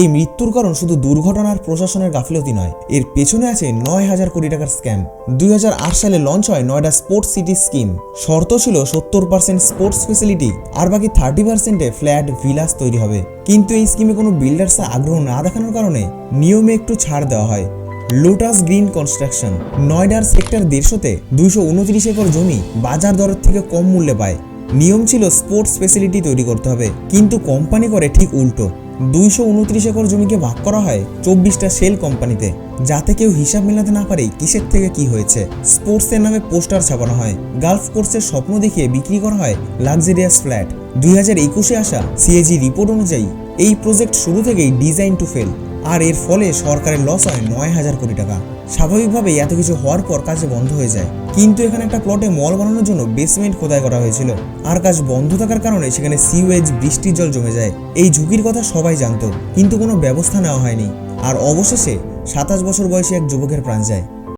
এই মৃত্যুর কারণ শুধু দুর্ঘটনার প্রশাসনের গাফিলতি নয়, এর পেছনে আছে 9,000 কোটি টাকার স্ক্যাম। 2008 সালে লঞ্চ হয় নয়ডা স্পোর্টস সিটি স্কিম। শর্ত ছিল 70% স্পোর্টস ফেসিলিটি আর বাকি 30%-এ ফ্ল্যাট ভিলাস তৈরি হবে। কিন্তু এই স্কিমে কোনো বিল্ডার্সে আগ্রহ না দেখানোর কারণে নিয়মে একটু ছাড় দেওয়া হয়। লোটাস গ্রিন কনস্ট্রাকশন নয়ডার সেক্টর 150-তে 229 একর জমি বাজার দরের থেকে কম মূল্যে পায়। নিয়ম ছিল স্পোর্টস ফেসিলিটি তৈরি করতে হবে, কিন্তু কোম্পানি করে ঠিক উল্টো। 229 একর জমিকে ভাগ করা হয় 24টা সেল কোম্পানিতে, যাতে কেউ হিসাব মেলাতে না পারে কিসের থেকে কি হয়েছে। স্পোর্টসের নামে পোস্টার ছাপানো হয়, গালফ কোর্সের স্বপ্ন দেখিয়ে বিক্রি করা হয় লাক্সারিয়াস ফ্ল্যাট। 2021-এ আসা সিএজি রিপোর্ট অনুযায়ী এই প্রজেক্ট শুরু থেকেই ডিজাইন টু ফেল, আর এর ফলে সরকারের লস হয় 9,000 কোটি টাকা। স্বাভাবিকভাবেই এত কিছু হওয়ার পর কাজ বন্ধ হয়ে যায়। কিন্তু এখানে একটা প্লটে মল বানানোর জন্য বেসমেন্ট খোদাই করা হয়েছিল, আর কাজ বন্ধ থাকার কারণে সেখানে সিওয়েজ বৃষ্টির জল জমে যায়। এই ঝুঁকির কথা সবাই জানতো, কিন্তু কোনো ব্যবস্থা নেওয়া হয়নি। আর অবশেষে 27 বছর বয়সী এক যুবকের প্রাণ যায়।